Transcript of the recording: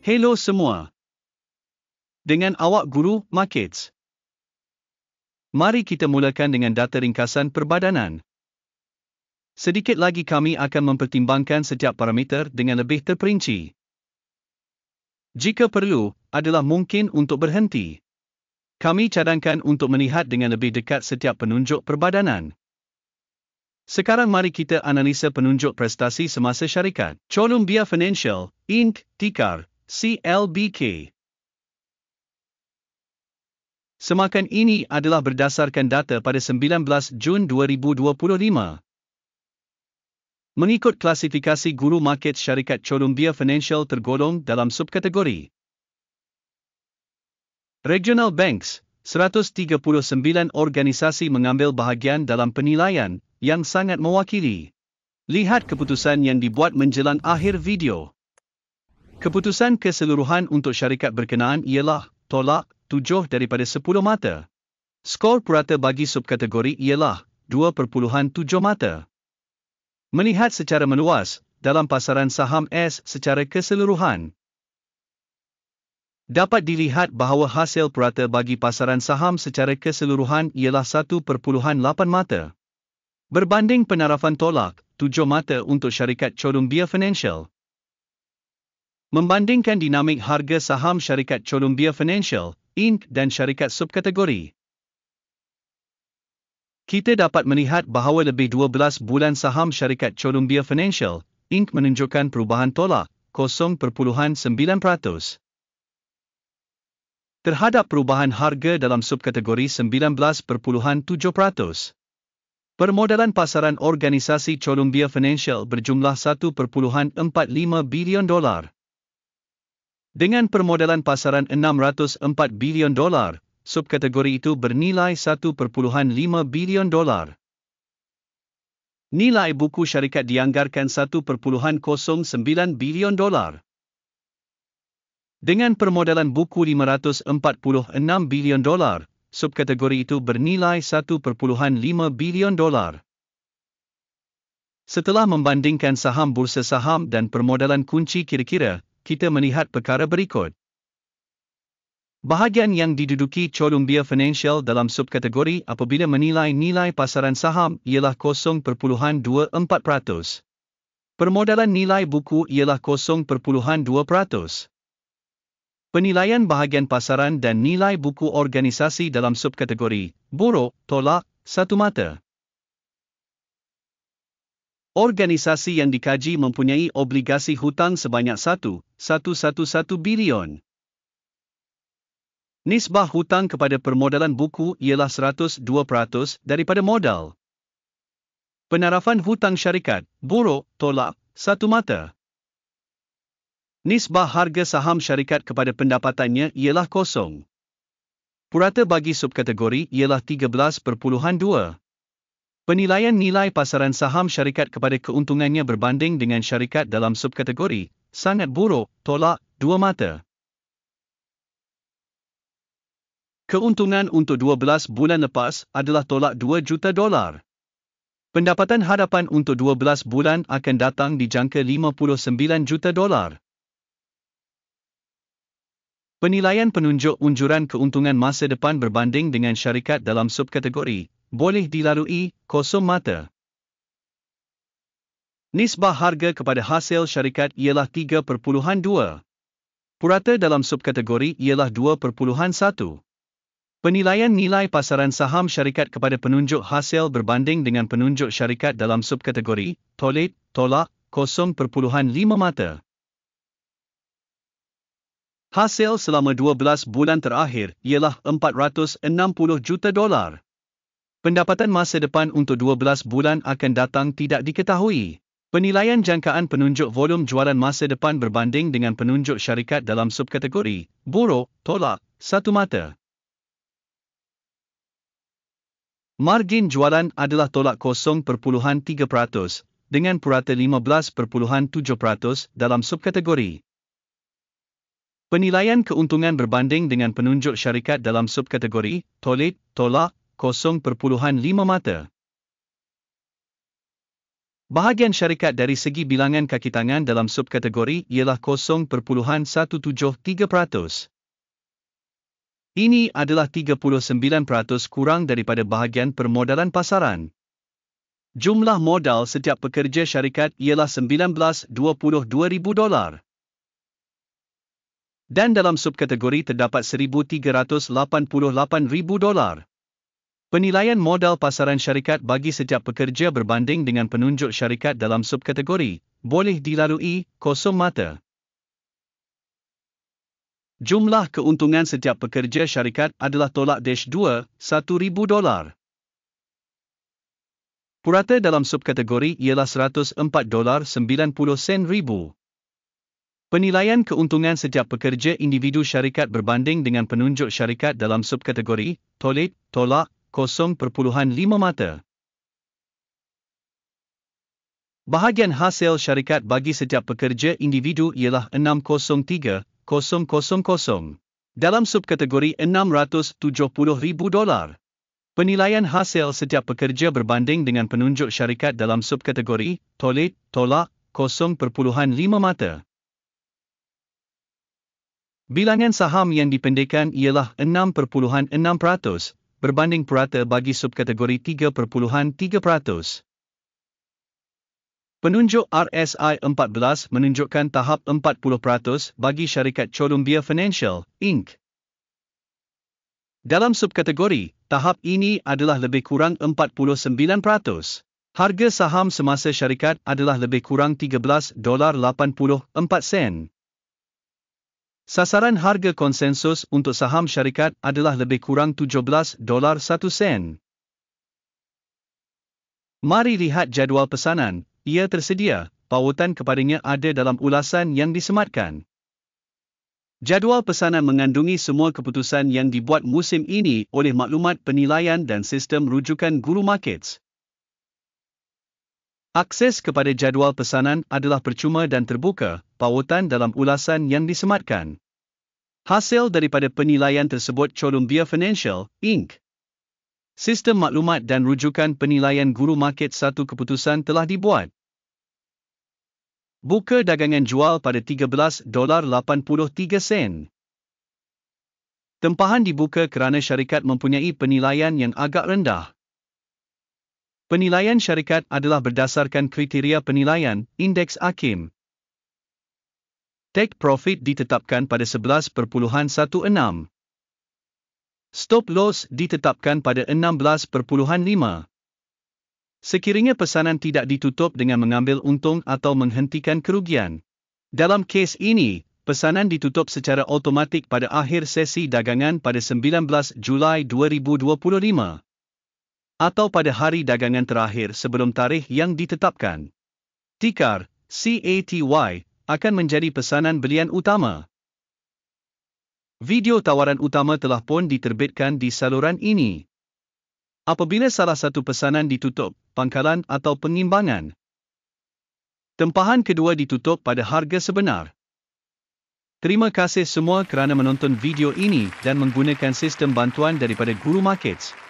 Hello semua. Dengan awak Guru Markets. Mari kita mulakan dengan data ringkasan perbadanan. Sedikit lagi kami akan mempertimbangkan setiap parameter dengan lebih terperinci. Jika perlu, adalah mungkin untuk berhenti. Kami cadangkan untuk melihat dengan lebih dekat setiap penunjuk perbadanan. Sekarang mari kita analisa penunjuk prestasi semasa syarikat Columbia Financial, Inc., ticker CLBK. Semakan ini adalah berdasarkan data pada 19 Jun 2025. Mengikut klasifikasi Guru Market syarikat Columbia Financial tergolong dalam subkategori Regional Banks. 139 organisasi mengambil bahagian dalam penilaian yang sangat mewakili. Lihat keputusan yang dibuat menjelang akhir video. Keputusan keseluruhan untuk syarikat berkenaan ialah tolak 7 daripada 10 mata. Skor purata bagi subkategori ialah 2.7 mata. Melihat secara meluas, dalam pasaran saham S secara keseluruhan, dapat dilihat bahawa hasil purata bagi pasaran saham secara keseluruhan ialah 1.8 mata. Berbanding penarafan tolak, 7 mata untuk syarikat Columbia Financial. Membandingkan dinamik harga saham syarikat Columbia Financial, Inc. dan syarikat subkategori, kita dapat melihat bahawa lebih 12 bulan saham syarikat Columbia Financial, Inc. menunjukkan perubahan tolak 0.9%. Terhadap perubahan harga dalam subkategori 19.7%. Permodalan pasaran organisasi Columbia Financial berjumlah 1.45 bilion dolar. Dengan permodalan pasaran 604 bilion dolar, subkategori itu bernilai 1.5 bilion dolar. Nilai buku syarikat dianggarkan 1.09 bilion dolar. Dengan permodalan buku 546 bilion dolar, subkategori itu bernilai 1.5 bilion dolar. Setelah membandingkan saham bursa saham dan permodalan kunci kira-kira, kita melihat perkara berikut. Bahagian yang diduduki Columbia Financial dalam subkategori apabila menilai nilai pasaran saham ialah 0.24%. Permodalan nilai buku ialah 0.2%. Penilaian bahagian pasaran dan nilai buku organisasi dalam subkategori buruk, tolak, 1 mata. Organisasi yang dikaji mempunyai obligasi hutang sebanyak 1.111 bilion. Nisbah hutang kepada permodalan buku ialah 102% daripada modal. Penarafan hutang syarikat, buruk, tolak, 1 mata. Nisbah harga saham syarikat kepada pendapatannya ialah 0. Purata bagi subkategori ialah 13.2. Penilaian nilai pasaran saham syarikat kepada keuntungannya berbanding dengan syarikat dalam subkategori sangat buruk, tolak, 2 mata. Keuntungan untuk 12 bulan lepas adalah tolak 2 juta dolar. Pendapatan hadapan untuk 12 bulan akan datang dijangka 59 juta dolar. Penilaian penunjuk unjuran keuntungan masa depan berbanding dengan syarikat dalam subkategori boleh dilalui 0 mata. Nisbah harga kepada hasil syarikat ialah 3.2. Purata dalam subkategori ialah 2.1. Penilaian nilai pasaran saham syarikat kepada penunjuk hasil berbanding dengan penunjuk syarikat dalam subkategori tolak, 0.5 mata. Hasil selama 12 bulan terakhir ialah 460 juta dolar. Pendapatan masa depan untuk 12 bulan akan datang tidak diketahui. Penilaian jangkaan penunjuk volum jualan masa depan berbanding dengan penunjuk syarikat dalam subkategori buruk, tolak, 1 mata. Margin jualan adalah tolak 0.3% dengan purata 15.7% dalam subkategori. Penilaian keuntungan berbanding dengan penunjuk syarikat dalam subkategori tolak, 0.5 mata. Bahagian syarikat dari segi bilangan kaki tangan dalam subkategori ialah 0.173%. Ini adalah 39% kurang daripada bahagian permodalan pasaran. Jumlah modal setiap pekerja syarikat ialah $19.22,000. Dan dalam subkategori terdapat $1,388,000. Penilaian modal pasaran syarikat bagi setiap pekerja berbanding dengan penunjuk syarikat dalam subkategori boleh dilalui kosong mata. Jumlah keuntungan setiap pekerja syarikat adalah $1,000,000. Purata dalam subkategori ialah $104.90. Penilaian keuntungan setiap pekerja individu syarikat berbanding dengan penunjuk syarikat dalam subkategori tolak 0.5 mata. Bahagian hasil syarikat bagi setiap pekerja individu ialah $603,000 dalam subkategori $670,000. Penilaian hasil setiap pekerja berbanding dengan penunjuk syarikat dalam subkategori tolak 0.5 mata. Bilangan saham yang dipendekkan ialah 6.6%. Berbanding purata bagi subkategori 3.3%. Penunjuk RSI 14 menunjukkan tahap 40% bagi syarikat Columbia Financial, Inc. Dalam subkategori, tahap ini adalah lebih kurang 49%. Harga saham semasa syarikat adalah lebih kurang $13.84. Sasaran harga konsensus untuk saham syarikat adalah lebih kurang $17.01. Mari lihat jadual pesanan, ia tersedia, pautan kepadanya ada dalam ulasan yang disematkan. Jadual pesanan mengandungi semua keputusan yang dibuat musim ini oleh maklumat penilaian dan sistem rujukan Guru Markets. Akses kepada jadual pesanan adalah percuma dan terbuka, pautan dalam ulasan yang disematkan. Hasil daripada penilaian tersebut Columbia Financial, Inc. Sistem maklumat dan rujukan penilaian Guru Market satu keputusan telah dibuat. Buka dagangan jual pada $13.83. Tempahan dibuka kerana syarikat mempunyai penilaian yang agak rendah. Penilaian syarikat adalah berdasarkan kriteria penilaian, Indeks AKIM. Take profit ditetapkan pada 11.16. Stop loss ditetapkan pada 16.5. Sekiranya pesanan tidak ditutup dengan mengambil untung atau menghentikan kerugian. Dalam kes ini, pesanan ditutup secara automatik pada akhir sesi dagangan pada 19 Julai 2025. Atau pada hari dagangan terakhir sebelum tarikh yang ditetapkan. Tikar, CATY, akan menjadi pesanan belian utama. Video tawaran utama telah pun diterbitkan di saluran ini. Apabila salah satu pesanan ditutup, pangkalan atau pengimbangan, tempahan kedua ditutup pada harga sebenar. Terima kasih semua kerana menonton video ini dan menggunakan sistem bantuan daripada Guru Markets.